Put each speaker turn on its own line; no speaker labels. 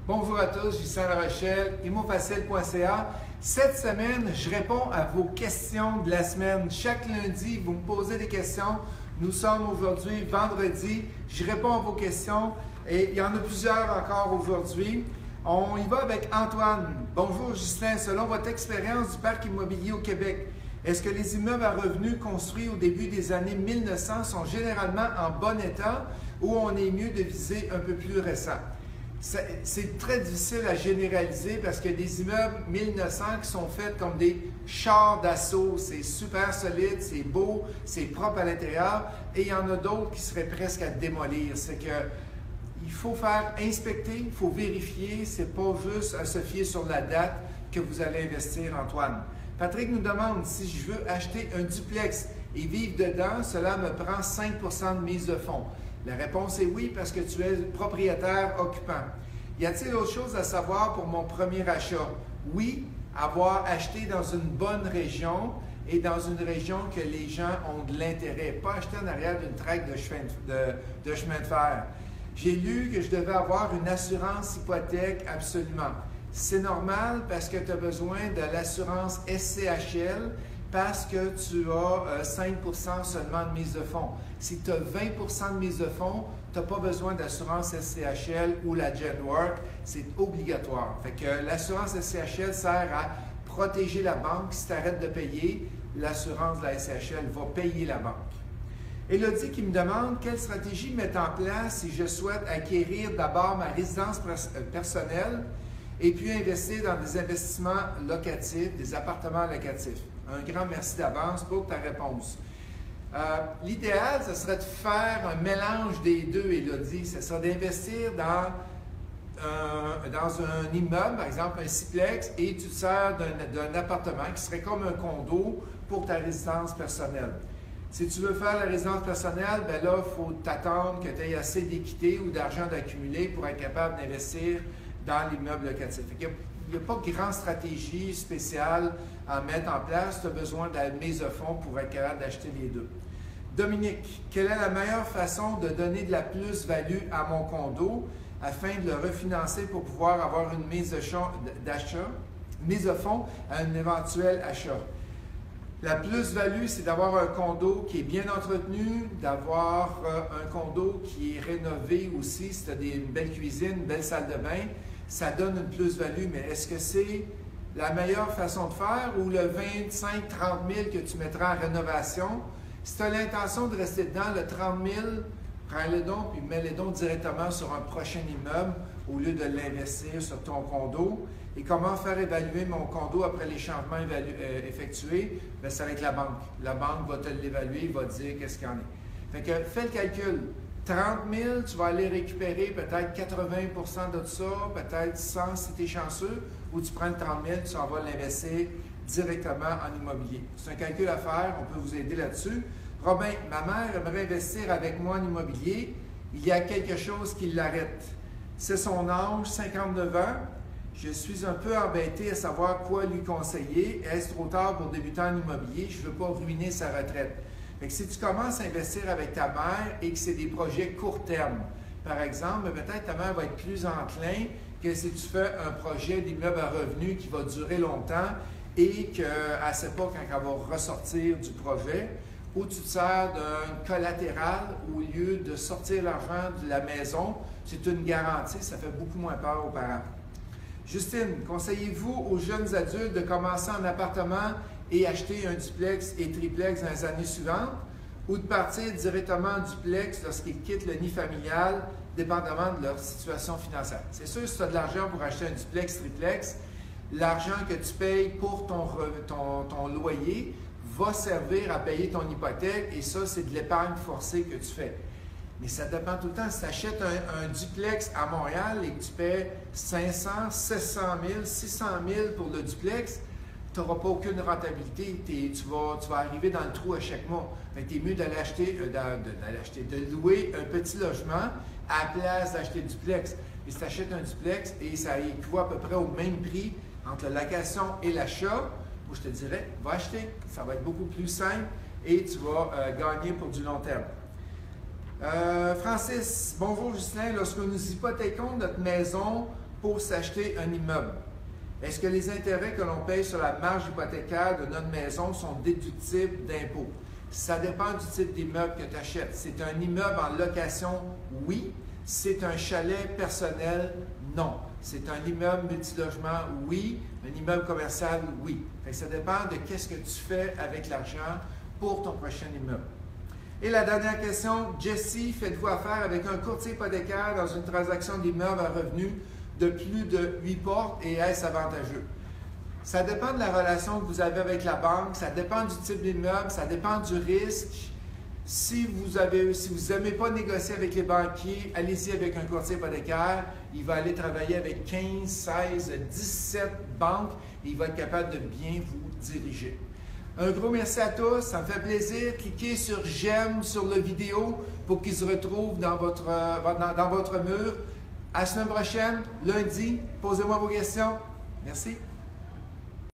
Bonjour à tous, Justin La Rochelle, immofacile.ca. Cette semaine, je réponds à vos questions de la semaine. Chaque lundi, vous me posez des questions. Nous sommes aujourd'hui vendredi. Je réponds à vos questions et il y en a plusieurs encore aujourd'hui. On y va avec Antoine. Bonjour Justin, selon votre expérience du parc immobilier au Québec, est-ce que les immeubles à revenus construits au début des années 1900 sont généralement en bon état ou on est mieux de viser un peu plus récent? C'est très difficile à généraliser parce qu'il y a des immeubles 1900 qui sont faits comme des chars d'assaut. C'est super solide, c'est beau, c'est propre à l'intérieur. Et il y en a d'autres qui seraient presque à démolir. C'est que il faut faire inspecter, il faut vérifier. C'est pas juste à se fier sur la date que vous allez investir, Antoine. Patrick nous demande si je veux acheter un duplex et vivre dedans, cela me prend 5 % de mise de fonds. La réponse est oui, parce que tu es propriétaire occupant. Y a-t-il autre chose à savoir pour mon premier achat? Oui, avoir acheté dans une bonne région et dans une région que les gens ont de l'intérêt. Pas acheter en arrière d'une traque de chemin de fer. J'ai lu que je devais avoir une assurance hypothèque absolument. C'est normal parce que tu as besoin de l'assurance SCHL parce que tu as 5 % seulement de mise de fonds. Si tu as 20 % de mise de fonds, tu n'as pas besoin d'assurance SCHL ou la Genworth, c'est obligatoire. Fait que l'assurance SCHL sert à protéger la banque. Si tu arrêtes de payer, l'assurance de la SCHL va payer la banque. Élodie qui me demande quelle stratégie mettre en place si je souhaite acquérir d'abord ma résidence personnelle et puis investir dans des investissements locatifs, des appartements locatifs. Un grand merci d'avance pour ta réponse. L'idéal, ce serait de faire un mélange des deux, Élodie. Ce serait d'investir dans un immeuble, par exemple un sixplex, et tu te sers d'un appartement qui serait comme un condo pour ta résidence personnelle. Si tu veux faire la résidence personnelle, bien là, il faut t'attendre que tu aies assez d'équité ou d'argent d'accumuler pour être capable d'investir dans l'immeuble locatif. Il n'y a pas de grande stratégie spéciale à mettre en place. Tu as besoin de la mise de fonds pour être capable d'acheter les deux. Dominique, quelle est la meilleure façon de donner de la plus-value à mon condo afin de le refinancer pour pouvoir avoir une mise de fonds à un éventuel achat? La plus-value, c'est d'avoir un condo qui est bien entretenu, d'avoir un condo qui est rénové aussi. Si tu as une belle cuisine, une belle salle de bain, ça donne une plus-value. Mais est-ce que c'est la meilleure façon de faire ou le 25-30 000 que tu mettras en rénovation? Si tu as l'intention de rester dedans, le 30 000, prends-le donc et mets-le donc directement sur un prochain immeuble au lieu de l'investir sur ton condo. Et comment faire évaluer mon condo après les changements effectués? Bien, c'est avec la banque. La banque va te l'évaluer, va te dire qu'est-ce qu'il y en a. Fait que fais le calcul. 30 000, tu vas aller récupérer peut-être 80 % de ça, peut-être 100 si tu es chanceux, ou tu prends le 30 000, tu en vas l'investir directement en immobilier. C'est un calcul à faire, on peut vous aider là-dessus. Robin, ma mère aimerait investir avec moi en immobilier. Il y a quelque chose qui l'arrête. C'est son âge, 59 ans. Je suis un peu embêté à savoir quoi lui conseiller. Est-ce trop tard pour débuter en immobilier? Je ne veux pas ruiner sa retraite. Fait que si tu commences à investir avec ta mère et que c'est des projets court terme, par exemple, peut-être ta mère va être plus enclin que si tu fais un projet d'immeuble à revenus qui va durer longtemps et qu'elle ne sait pas quand elle va ressortir du projet, ou tu te sers d'un collatéral au lieu de sortir l'argent de la maison. C'est une garantie, ça fait beaucoup moins peur aux parents. Justine, conseillez-vous aux jeunes adultes de commencer en appartement et acheter un duplex et triplex dans les années suivantes ou de partir directement en duplex lorsqu'ils quittent le nid familial, dépendamment de leur situation financière? C'est sûr, si tu as de l'argent pour acheter un duplex, triplex, l'argent que tu payes pour ton loyer va servir à payer ton hypothèque et ça, c'est de l'épargne forcée que tu fais. Mais ça dépend tout le temps. Si tu achètes un duplex à Montréal et que tu paies 500, 700 000, 600 000 pour le duplex, tu n'auras pas aucune rentabilité. Tu vas arriver dans le trou à chaque mois. Tu es mieux de louer un petit logement à la place d'acheter le duplex. Et si tu achètes un duplex et ça équivaut à peu près au même prix entre la location et l'achat, moi je te dirais, va acheter. Ça va être beaucoup plus simple et tu vas gagner pour du long terme. Francis, bonjour Justin. Lorsque nous hypothéquons notre maison pour s'acheter un immeuble. Est-ce que les intérêts que l'on paye sur la marge hypothécaire de notre maison sont déductibles d'impôts? Ça dépend du type d'immeuble que tu achètes. C'est un immeuble en location, oui. C'est un chalet personnel, non. C'est un immeuble multilogement, oui. Un immeuble commercial, oui. Ça dépend de qu'est-ce que tu fais avec l'argent pour ton prochain immeuble. Et la dernière question, Jessie, faites-vous affaire avec un courtier hypothécaire dans une transaction d'immeuble à revenu de plus de 8 portes et est-ce avantageux? Ça dépend de la relation que vous avez avec la banque, ça dépend du type d'immeuble, ça dépend du risque. Si vous n'aimez pas négocier avec les banquiers, allez-y avec un courtier hypothécaire. Il va aller travailler avec 15, 16, 17 banques et il va être capable de bien vous diriger. Un gros merci à tous, ça me fait plaisir. Cliquez sur j'aime sur la vidéo pour qu'il se retrouve dans votre mur. À la semaine prochaine, lundi, posez-moi vos questions. Merci.